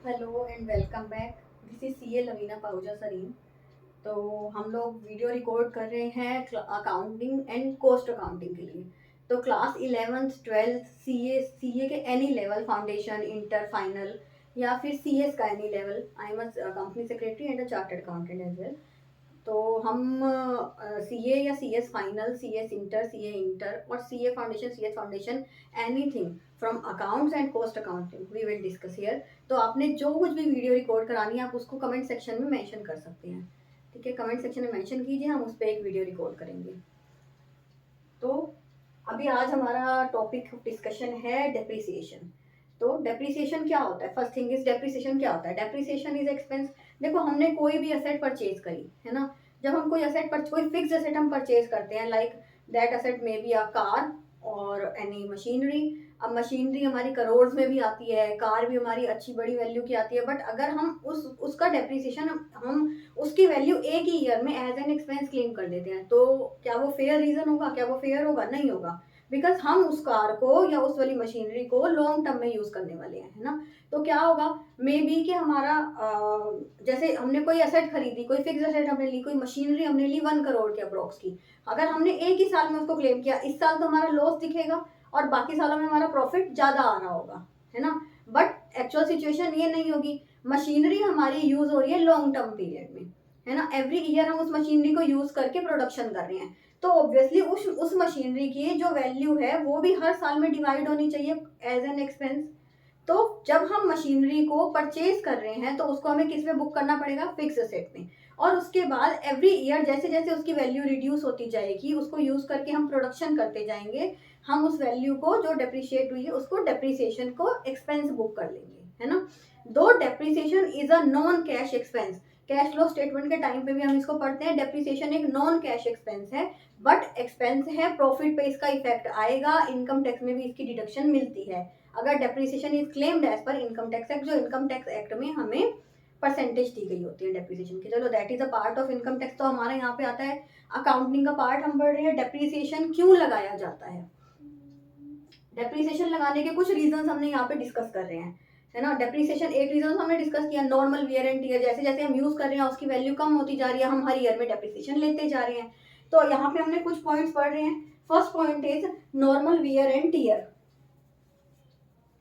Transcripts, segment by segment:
Hello and welcome back. This is C A Lavina Pauja Sarin. तो हम लोग वीडियो रिकॉर्ड कर रहे हैं अकाउंटिंग एंड कॉस्ट अकाउंटिंग के लिए। तो class 11th 12th C A के any level, foundation, inter, final या फिर सी एस का any level. I am a company secretary and a chartered accountant as well. तो हम सी ए या C S final, C A inter और C S foundation, anything from accounts and cost accounting we will discuss here. तो आपने जो कुछ भी video record करानी है आप उसको कमेंट सेक्शन में मेंशन कर सकते हैं। ठीक है, कमेंट सेक्शन में मेंशन कीजिए, हम उस पर एक वीडियो रिकॉर्ड करेंगे। तो अभी आज हमारा टॉपिक डिस्कशन है डेप्रिसिएशन। तो डेप्रिसिएशन क्या होता है? फर्स्ट थिंग इज डेप्रिसिएशन क्या होता है? Depreciation is expense. देखो, हमने कोई भी असेट परचेज करी है ना। जब हम कोई असेट पर कोई फिक्स असेट हम परचेज करते हैं, like that asset may be a car और एनी मशीनरी। अब मशीनरी हमारी करोड़ में भी आती है, कार भी हमारी अच्छी बड़ी वैल्यू की आती है, बट अगर हम उसका डेप्रिसिएशन हम उसकी वैल्यू एक ही ईयर में एज एन एक्सपेंस क्लेम कर देते हैं, तो क्या वो फेयर रीजन होगा? क्या वो फेयर होगा? नहीं होगा। बिकॉज हम उस कार को या उस वाली मशीनरी को लॉन्ग टर्म में यूज करने वाले हैं, है ना। तो क्या होगा, मे बी कि हमारा जैसे हमने कोई एसेट खरीदी, कोई फिक्स एसेट हमने ली, कोई मशीनरी हमने ली 1 करोड़ के अप्रोक्स की। अगर हमने एक ही साल में उसको क्लेम किया, इस साल तो हमारा लॉस दिखेगा और बाकी सालों में हमारा प्रॉफिट ज्यादा आ रहा होगा, है ना। बट एक्चुअल सिचुएशन ये नहीं होगी। मशीनरी हमारी यूज हो रही है लॉन्ग टर्म पीरियड में, है ना। एवरी ईयर हम उस मशीनरी को यूज करके प्रोडक्शन कर रहे हैं, तो ऑब्वियसली उस मशीनरी की जो वैल्यू है वो भी हर साल में डिवाइड होनी चाहिए एज एन एक्सपेंस। तो जब हम मशीनरी को परचेज कर रहे हैं तो उसको हमें किस में बुक करना पड़ेगा? फिक्स एसेट में। और उसके बाद एवरी ईयर जैसे जैसे उसकी वैल्यू रिड्यूस होती जाएगी, उसको यूज करके हम प्रोडक्शन करते जाएंगे, हम उस वैल्यू को जो डेप्रिशिएट हुई है उसको डेप्रिसिएशन को एक्सपेंस बुक कर लेंगे, है ना। दो depreciation is a non cash expense. Cash flow statement के टाइम पे भी हम इसको पढ़ते हैं, डेप्रिसिएशन एक नॉन कैश एक्सपेंस है, बट एक्सपेंस है, प्रॉफिट पे इसका इफेक्ट आएगा, इनकम टैक्स में भी इसकी डिडक्शन मिलती है अगर depreciation is claimed as per income tax act, जो इनकम टैक्स एक्ट में हमें परसेंटेज दी गई होती है डेप्रिसिएशन की। चलो, that is a part of income tax. तो हमारा यहाँ पे आता है अकाउंटिंग का पार्ट, हम पढ़ रहे हैं डेप्रिसिएशन क्यों लगाया जाता है। डेप्रिसिएशन लगाने के कुछ रीजन हमने यहाँ पे डिस्कस कर रहे हैं, है ना। डेप्रिसिएशन एक रीजन हमने डिस्कस किया, नॉर्मल वियर एंड टीयर, जैसे जैसे हम यूज कर रहे हैं उसकी वैल्यू कम होती जा रही है, हम हर ईयर में डेप्रिसिएशन लेते जा रहे हैं। तो यहाँ पे हमने कुछ पॉइंट्स पढ़ रहे हैं। First point is normal wear and tear,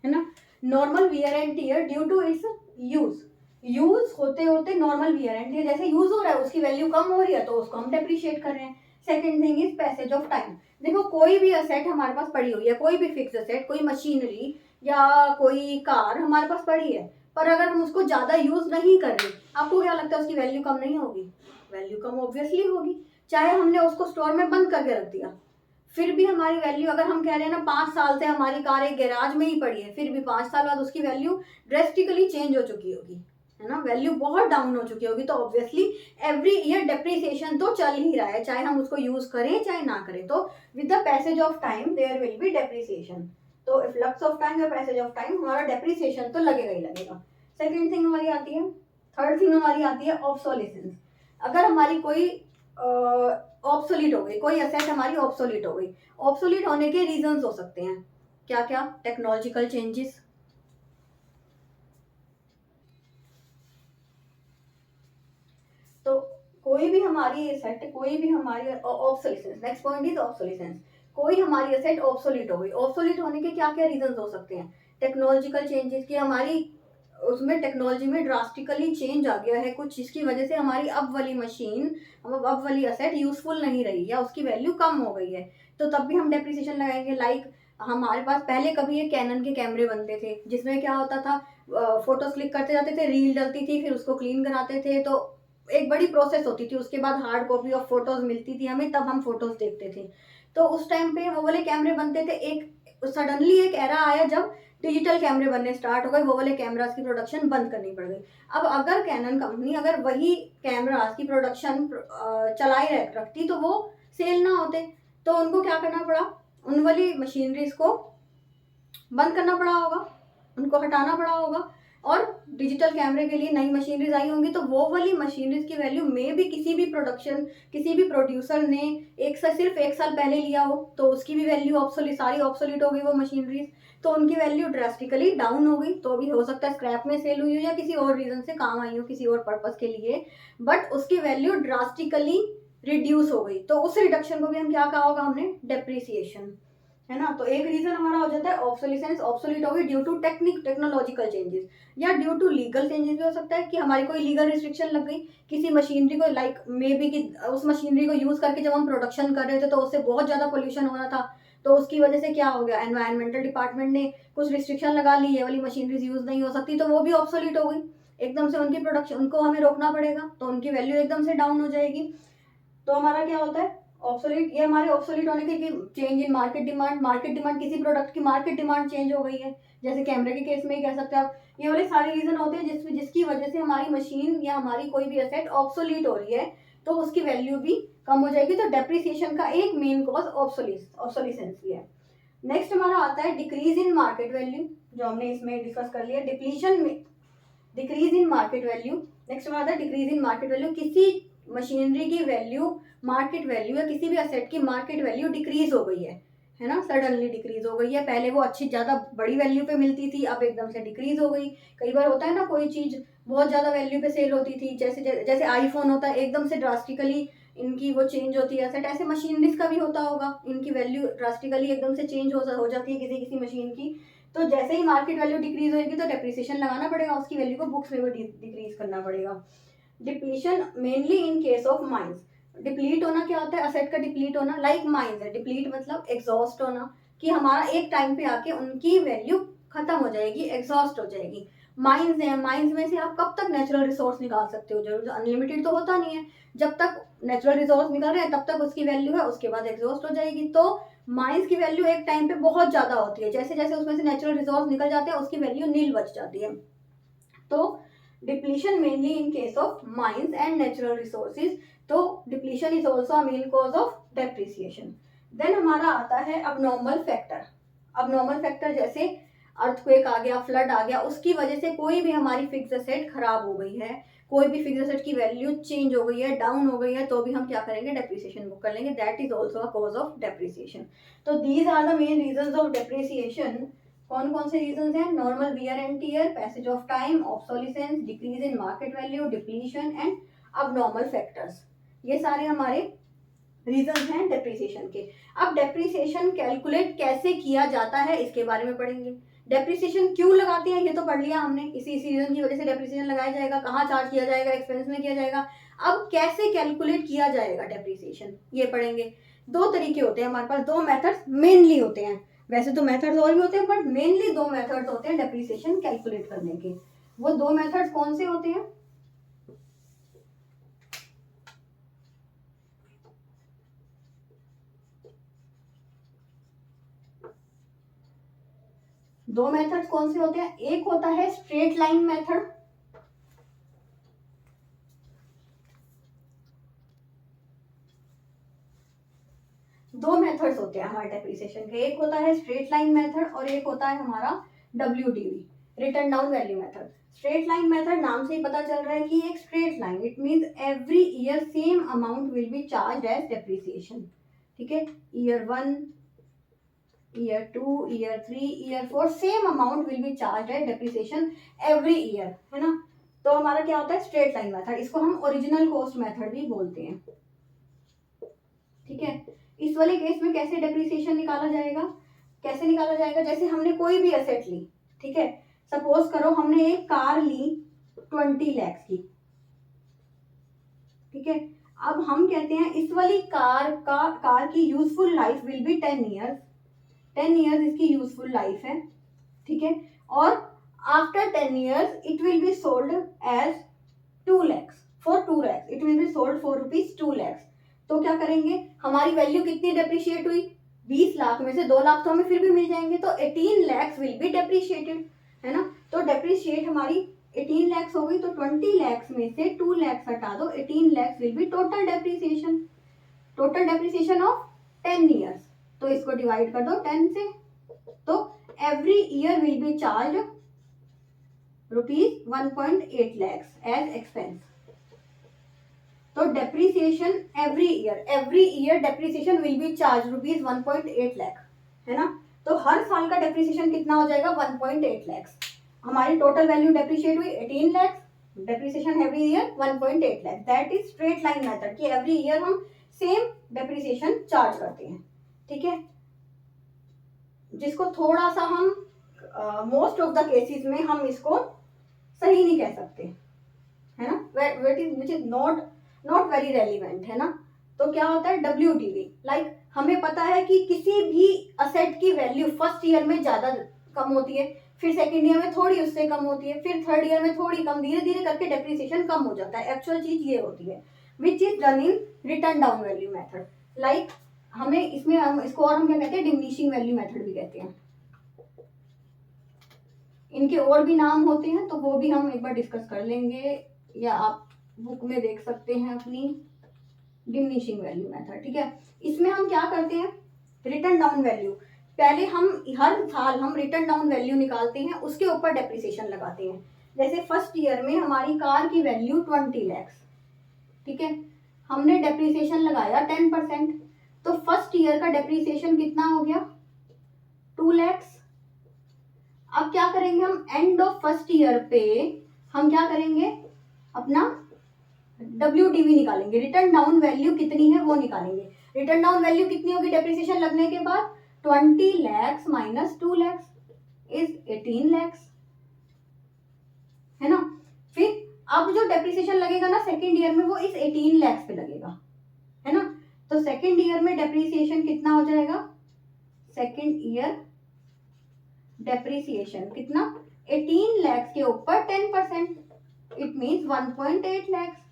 है ना। Normal wear and tear due to its use. Use होते होते नॉर्मल वियर एंड टीयर, जैसे यूज हो रहा है उसकी वैल्यू कम हो रही है तो उसको हम डेप्रिशिएट कर रहे हैं। Second thing is passage of time. देखो, कोई भी असेट हमारे पास पड़ी हुई है, कोई भी फिक्स असेट, कोई मशीनरी या कोई कार हमारे पास पड़ी है, पर अगर हम उसको ज्यादा यूज नहीं कर रहे, आपको क्या लगता है उसकी वैल्यू कम नहीं होगी? वैल्यू कम ऑब्वियसली होगी। चाहे हमने उसको स्टोर में बंद करके रख दिया, फिर भी हमारी वैल्यू, अगर हम कह रहे हैं ना 5 साल से हमारी कार एक गैराज में ही पड़ी है, फिर भी 5 साल बाद उसकी वैल्यू ड्रेस्टिकली चेंज हो चुकी होगी, है ना। वैल्यू बहुत डाउन हो चुकी होगी, तो ऑब्वियसली एवरी ईयर डेप्रिसिएशन तो चल ही रहा है, चाहे हम उसको यूज करें चाहे ना करें। तो with the passage of time there will be depreciation. तो फ्लक्स ऑफ टाइम या पैसेज ऑफ टाइम हमारा डेप्रिसिएशन तो लगेगा ही लगेगा। सेकेंड थिंग हमारी आती है, थर्ड थिंग हमारी आती है ऑब्सोलिसेंस। अगर हमारी कोई ऑब्सोलीट हो गई, कोई असेट हमारी ऑब्सोलीट हो गई। ऑब्सोलीट होने के रीजंस हो सकते हैं, क्या क्या? Technological changes. तो कोई भी हमारी असेट, कोई भी हमारी obsolescence, next point is obsolescence. कोई हमारी असेट ऑब्सोलीट हो गई। ऑब्सोलीट होने के क्या क्या रीजंस हो सकते हैं? टेक्नोलॉजिकल चेंजेस की हमारी उसमें टेक्नोलॉजी में ड्रास्टिकली चेंज आ गया है कुछ, जिसकी वजह से हमारी अब वाली मशीन, हम अब वाली असेट यूजफुल नहीं रही या उसकी वैल्यू कम हो गई है, तो तब भी हम डेप्रिसिएशन लगाएंगे। लाइक हमारे पास पहले कभी ये कैनन के कैमरे बनते थे, जिसमें क्या होता था, फोटोज क्लिक करते जाते थे, रील डलती थी, फिर उसको क्लीन कराते थे, तो एक बड़ी प्रोसेस होती थी। उसके बाद हार्ड कॉपी ऑफ फोटोज मिलती थी हमें, तब हम फोटोज देखते थे। तो उस टाइम पे वो वाले कैमरे बनते थे। एक सडनली एक एरा आया जब डिजिटल कैमरे बनने स्टार्ट हो गए, वो वाले कैमरास की प्रोडक्शन बंद करनी पड़ गई। अब अगर कैनन कंपनी अगर वही कैमरास की प्रोडक्शन चलाई रखती तो वो सेल ना होते, तो उनको क्या करना पड़ा, उन वाली मशीनरीज को बंद करना पड़ा होगा, उनको हटाना पड़ा होगा। और डिजिटल कैमरे के लिए नई मशीनरीज आई होंगी, तो वो वाली मशीनरीज की वैल्यू में भी किसी भी प्रोड्यूसर ने सिर्फ 1 साल पहले लिया हो तो उसकी भी वैल्यू सारी ऑब्सोलीट हो गई वो मशीनरीज, तो उनकी वैल्यू ड्रास्टिकली डाउन हो गई। तो अभी हो सकता है स्क्रैप में सेल हुई हो या किसी और रीजन से काम आई हो किसी और पर्पज के लिए, बट उसकी वैल्यू ड्रास्टिकली रिड्यूस हो गई। तो उस रिडक्शन को भी हम क्या कहा होगा हमने, डेप्रिसिएशन, है ना। तो एक रीजन हमारा हो जाता है ऑब्सोलिसेंस, ऑब्सोलीट हो गई ड्यू टू टेक्नोलॉजिकल चेंजेस, या ड्यू टू लीगल चेंजेस भी हो सकता है कि हमारी कोई लीगल रिस्ट्रिक्शन लग गई किसी मशीनरी को, लाइक मे बी कि उस मशीनरी को यूज करके जब हम प्रोडक्शन कर रहे थे तो उससे बहुत ज्यादा पोल्यूशन हो रहा था, तो उसकी वजह से क्या हो गया, एनवायरमेंटल डिपार्टमेंट ने कुछ रिस्ट्रिक्शन लगा ली, ये वाली मशीनरीज यूज नहीं हो सकती, तो वो भी ऑब्सोलीट हो गई एकदम से, उनकी प्रोडक्शन उनको हमें रोकना पड़ेगा, तो उनकी वैल्यू एकदम से डाउन हो जाएगी। तो हमारा क्या होता है ऑब्सोलीट, ये हमारे ऑब्सोलीट होने के चेंज इन मार्केट डिमांड किसी प्रोडक्ट की मार्केट डिमांड चेंज हो गई है, जैसे कैमरे के केस में ही कह सकते हैं आप। ये वाले सारे रीजन होते हैं जिसकी वजह से हमारी मशीन या हमारी कोई भी एसेट ऑब्सोलीट हो रही है, तो उसकी वैल्यू भी कम हो जाएगी। तो डेप्रिसिएशन का एक मेन कॉज ऑब्सोलिसेंस भी है। नेक्स्ट हमारा आता है डिक्रीज इन मार्केट वैल्यू, जो हमने इसमें डिस्कस कर लिया, डिप्लीशन में decrease in market value. Next हमारा आता है डिक्रीज इन मार्केट वैल्यू, किसी मशीनरी की वैल्यू मार्केट वैल्यू या किसी भी असेट की मार्केट वैल्यू डिक्रीज हो गई है ना, सडनली डिक्रीज हो गई है, पहले वो अच्छी ज्यादा बड़ी वैल्यू पे मिलती थी, अब एकदम से डिक्रीज हो गई। कई बार होता है ना कोई चीज बहुत ज्यादा वैल्यू पे सेल होती थी, जैसे आईफोन होता है, एकदम से ड्रास्टिकली इनकी वो चेंज होती है एसेट, ऐसे मशीनरीज का भी होता होगा, इनकी वैल्यू ड्रास्टिकली एकदम से चेंज हो जाती है किसी किसी मशीन की। तो जैसे ही मार्केट वैल्यू डिक्रीज होगी तो डेप्रिसिएशन लगाना पड़ेगा, उसकी वैल्यू को बुक्स में भी डिक्रीज करना पड़ेगा। Depletion mainly in case of mines, deplete होना क्या होता है, असेट का डिप्लीट होना, लाइक माइंस है, डिप्लीट मतलब एग्जॉस्ट होना, कि हमारा एक टाइम पे आके उनकी वैल्यू खत्म हो जाएगी, एग्जॉस्ट हो जाएगी। माइंस है, माइंस में से आप कब तक नेचुरल रिसोर्स निकाल सकते हो, जरूर अनलिमिटेड तो होता नहीं है, जब तक नेचुरल रिसोर्स निकल रहे हैं तब तक उसकी वैल्यू है, उसके बाद एग्जॉस्ट हो जाएगी। तो माइंस की वैल्यू एक टाइम पे बहुत ज्यादा होती है, जैसे जैसे उसमें से नेचुरल रिसोर्स निकल जाते हैं उसकी वैल्यू नील बच जाती है। तो depletion mainly in case of mines and natural resources, तो depletion is also a main cause of depreciation. Then हमारा आता है अबनॉर्मल फैक्टर। अबनॉर्मल फैक्टर जैसे अर्थक्वेक आ गया, फ्लड आ गया, उसकी वजह से कोई भी हमारी फिक्स एसेट खराब हो गई है, कोई भी फिक्स एसेट की वैल्यू चेंज हो गई है, डाउन हो गई है, तो भी हम क्या करेंगे, डेप्रिसिएशन बुक कर लेंगे, that is also a cause of depreciation. तो these are the main reasons of depreciation. कौन कौन से रीजंस हैं, normal wear and tear, passage of time, obsolescence, decrease in market value, depletion and abnormal factors, ये सारे हमारे reasons हैं depreciation के। अब डेप्रिसिएशन कैलकुलेट कैसे किया जाता है इसके बारे में पढ़ेंगे। डेप्रिसिएशन क्यों लगाते हैं ये तो पढ़ लिया हमने, इसी रीजन की वजह से डेप्रिसिएशन लगाया जाएगा, कहाँ चार्ज किया जाएगा, एक्सपेंस में किया जाएगा। अब कैसे कैलकुलेट किया जाएगा डेप्रिसिएशन ये पढ़ेंगे। दो तरीके होते हैं हमारे पास, दो मेथड्स मेनली होते हैं, वैसे तो मेथड्स और भी होते हैं बट मेनली दो मेथड्स होते हैं डेप्रिसिएशन कैलकुलेट करने के। वो दो मेथड्स कौन से होते हैं, दो मेथड्स कौन से होते हैं, एक होता है स्ट्रेट लाइन मेथड, दो मेथड्स होते हैं हमारे डेप्रिसिएशन के, एक होता है स्ट्रेट लाइन मेथड और एक होता है हमारा WDV, written down value method. Straight line method नाम से ही पता चल रहा है कि एक straight line, it means every year same amount will be charge as depreciation, ठीक है, year 1, year 2, year 3, year 4 same amount will be charge as depreciation every year, है ना। तो हमारा क्या होता है स्ट्रेट लाइन मेथड, इसको हम ओरिजिनल कॉस्ट मेथड भी बोलते हैं, ठीक है। इस वाले केस में कैसे डेप्रिसिएशन निकाला जाएगा, कैसे निकाला जाएगा, जैसे हमने कोई भी एसेट ली, ठीक है, सपोज करो हमने एक कार ली 20 लाख की, ठीक है। अब हम कहते हैं इस वाली कार की useful life will be 10 years, 10 years इसकी यूजफुल लाइफ है, ठीक है। और after 10 years it will be sold as 2 lakhs, for 2 lakhs it will be sold for ₹2 lakhs। तो क्या करेंगे, हमारी वैल्यू कितनी डेप्रिशिएट हुई, 20 लाख में से 2 लाख तो हमें फिर भी मिल जाएंगे, तो 18 lakhs विल बी डेप्रिशिएटेड, है ना। तो डेप्रिशिएट हमारी 18 lakhs हो गई, तो 20 lakhs में से 2 lakhs हटा दो, 18 lakhs will be total depreciation, total depreciation of 10 years. तो इसको डिवाइड कर दो 10 से, तो every year will be charge rupees 1.8 lakhs as expense. तो depreciation every year depreciation will be charge rupees 1.8 lakh, है ना। तो हर साल का डेप्रीसिएशन कितना हो जाएगा 1.8 लैक्स। हमारी टोटल वैल्यू डेप्रीशिएट हुई 18 lakhs, depreciation every year 1.8 lakhs. That is straight line method कि एवरी ईयर हम सेम डेप्रीसिएशन चार्ज करते हैं, ठीक है। जिसको थोड़ा सा हम मोस्ट ऑफ द केसेस में हम इसको सही नहीं कह सकते, है ना, which is not very relevant, है ना। तो क्या होता है WDV, लाइक हमें पता है कि किसी भी असेट की वैल्यू फर्स्ट ईयर में ज्यादा कम होती है, फिर सेकेंड ईयर में थोड़ी उससे कम होती है, फिर थर्ड ईयर में थोड़ी कम, धीरे धीरे करके डेप्रीसिएशन कम हो जाता है। एक्चुअल चीज ये होती है which is done in return down value method. Like हमें इसमें हम इसको और हम क्या कहते हैं, डिमिनिशिंग वैल्यू मेथड भी कहते हैं। इनके और भी नाम होते हैं, तो वो भी हम एक बार डिस्कस कर लेंगे, या आप बुक में देख सकते हैं अपनी, डिमिनिशिंग वैल्यू मेथड, ठीक है। इसमें हम क्या करते हैं, रिटर्न डाउन वैल्यू, पहले हम हर साल हम रिटर्न डाउन वैल्यू निकालते हैं, उसके ऊपर डेप्रिसिएशन लगाते हैं। जैसे फर्स्ट ईयर में हमारी कार की वैल्यू 20 लैक्स, ठीक है, हमने डेप्रिसिएशन लगाया 10%, तो फर्स्ट ईयर का डेप्रिसिएशन कितना हो गया 2 लैक्स। अब क्या करेंगे हम, एंड ऑफ फर्स्ट ईयर पे हम क्या करेंगे, अपना WDV निकालेंगे, रिटर्न डाउन वैल्यू कितनी है वो निकालेंगे। रिटर्न डाउन वैल्यू कितनी होगी डेप्रिसिएशन लगने के बाद, 20 लैक्स माइनस 2 लैक्स इज 18 लैक्स, है ना। फिर अब जो डेप्रिसिएशन लगेगा ना सेकेंड ईयर में, वो इस 18 लैक्स पे लगेगा, है ना। तो सेकेंड ईयर में डेप्रिसिएशन कितना हो जाएगा, सेकेंड ईयर डेप्रिसिएशन कितना, 18 लैक्स के ऊपर 10%, इट मीन्स 1.8 लैक्स।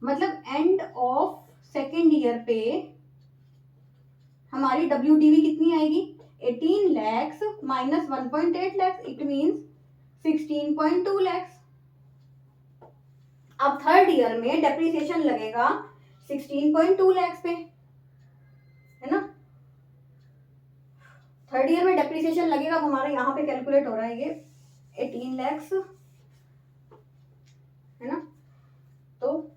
मतलब एंड ऑफ सेकेंड ईयर पे हमारी WDV कितनी आएगी, 18 lakhs minus 1.8 lakhs, it means 16.2 lakhs. अब थर्ड ईयर में डेप्रिसिएशन लगेगा 16.2 लैक्स पे, है ना। थर्ड ईयर में डेप्रिसिएशन लगेगा, हमारा यहाँ पे कैलकुलेट हो रहा है ये 18 लैक्स, है ना। तो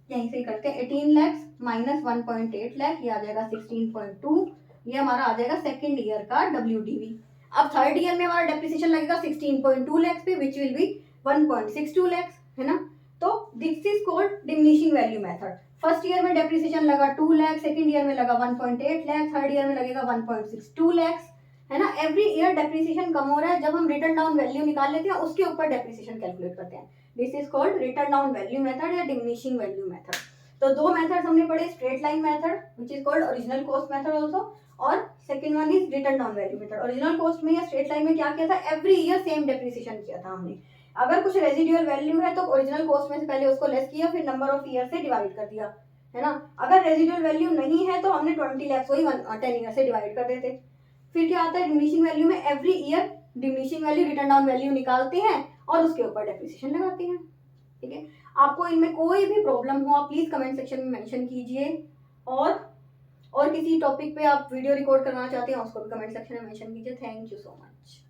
यहीं से ही करते हैं, 18 लैक्स माइनस 1.8 लैख, ये आ जाएगा 16.2, ये हमारा आ जाएगा सेकेंड ईयर का WDV। अब थर्ड ईयर में हमारा डेप्रिसिएशन लगेगा 16.2 लैक्स पे, विच विल बी 1.62 लैक्स, है ना। तो this is called diminishing value method. First year में डेप्रिसिएशन लगा 2 लैक्स, सेकेंड ईयर में लगा 1.8 लैक्स, थर्ड ईयर में लगेगा 1.62 लैक्स, है ना। एवरी ईयर डेप्रिसिएशन कम हो रहा है, जब हम रिटर्न डाउन वैल्यू निकाल लेते हैं उसके ऊपर डेप्रिसिएशन कैलकुलेट करते हैं। This is called written down value method या डिमिनिशिंग वैल्यू मेथड। तो दो मेथड्स हमने पढ़े, straight line method which is called original cost method also, और second one is written down value method. Original cost में या स्ट्रेट लाइन में क्या किया था, एवरी ईयर सेम डेप्रिसिएशन किया था हमने। अगर कुछ रेजिडुअल वैल्यू है तो ओरिजिनल कॉस्ट में से पहले उसको लेस किया, फिर नंबर ऑफ ईयर से डिवाइड कर दिया, है ना। अगर रेजिडुअल वैल्यू नहीं है तो हमने 20 लैक्स वही 10 ईयर से डिवाइड कर देते। फिर क्या आता है डिमिनिशिंग वैल्यू में, every year diminishing value return down value निकालते हैं और उसके ऊपर डेप्रिसिएशन लगाते हैं, ठीक है। आपको इनमें कोई भी प्रॉब्लम हो आप प्लीज कमेंट सेक्शन में मेंशन कीजिए, और किसी टॉपिक पे आप वीडियो रिकॉर्ड करना चाहते हैं उसको भी कमेंट सेक्शन में मेंशन कीजिए। Thank you so much.